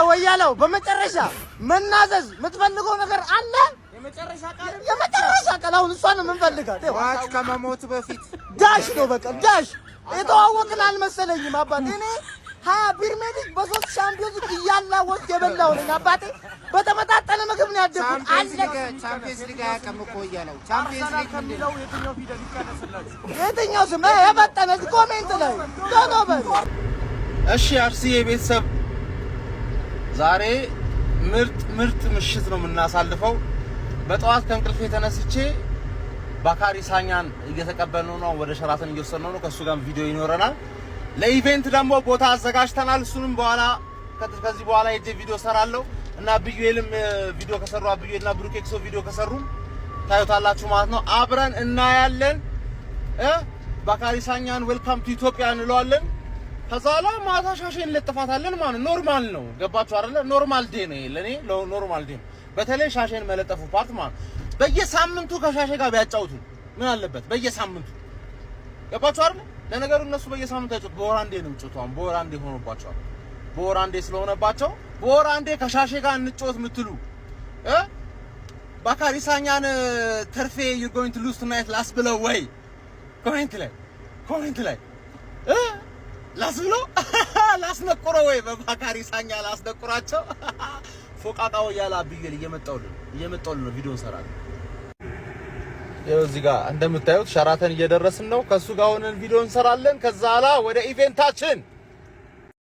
ወያለው በመጨረሻ መናዘዝ የምትፈልገው ነገር አለ? የመጨረሻ ቃል አሁን እሷን የምንፈልጋት ዋች ከመሞቱ በፊት ዳሽ ነው። በቃ ዳሽ የተዋወቅን አልመሰለኝም አባቴ። እኔ 20 ፕሪሚየር ሊግ በ3 ሻምፒዮንስ ሊግ እያላወቅ የበላው ነኝ አባቴ። በተመጣጠነ ምግብ ነው ያደኩት። ቻምፒየንስ ሊግ አያውቅም እኮ እያለው ቻምፒየንስ ሊግ ከሚለው የትኛው ፊደል ይቀነስላችሁ? የትኛው ስም የበጠነ ኮሜንት ላይ ቶሎ በል። እሺ አርሲዬ ቤተሰብ ዛሬ ምርጥ ምሽት ነው የምናሳልፈው። በጠዋት ከእንቅልፌ ተነስቼ ባካሪ ሳኛን እየተቀበልነው ነው፣ ወደ ሸራተን እየወሰድነው ነው። ከሱ ጋር ቪዲዮ ይኖረናል። ለኢቨንት ደግሞ ቦታ አዘጋጅተናል። እሱንም በኋላ ከዚህ በኋላ የጄ ቪዲዮ ሰራለሁ እና ብዩኤልም ቪዲዮ ከሰሩ ብዩኤልና ብሩኬክሶ ቪዲዮ ከሰሩ ታዩታላችሁ ማለት ነው። አብረን እናያለን። ባካሪ ሳኛን ዌልካም ቱ ኢትዮጵያ እንለዋለን። ከዛ ላይ ማታ ሻሼን ለጥፋታለን ማለት ኖርማል ነው። ገባችሁ አይደለ? ኖርማል ዴ ነው ለኔ ኖርማል ዴ ነው። በተለይ ሻሼን መለጠፉ ፓርት ማለት በየሳምንቱ ከሻሼ ጋር ቢያጫውቱ ምን አለበት? በየሳምንቱ ገባችሁ አይደለ? ለነገሩ እነሱ በየሳምንቱ አይጫወቱ፣ በወር አንዴ ነው የሚጫወቱ። በወር አንዴ ሆኖባቸዋል። በወር አንዴ ስለሆነባቸው በወር አንዴ ከሻሼ ጋር እንጫወት የምትሉ ባካሪ ሳኛን ተርፌ you going to lose tonight ላስ ብለው ወይ ኮሜንት ላይ ላስብሎ ላስነቁሮ ወይ በባካሪ ሳኛ ላስነቁራቸው። ፎቃቃው ያላ ብዩኤል እየመጣው ነው ቪዲዮ እንሰራለን። ይኸው እዚህ ጋር እንደምታዩት ሸራተን እየደረስን ነው። ከሱ ጋር ሆነን ቪዲዮ እንሰራለን። ከዛ ኋላ ወደ ኢቨንታችን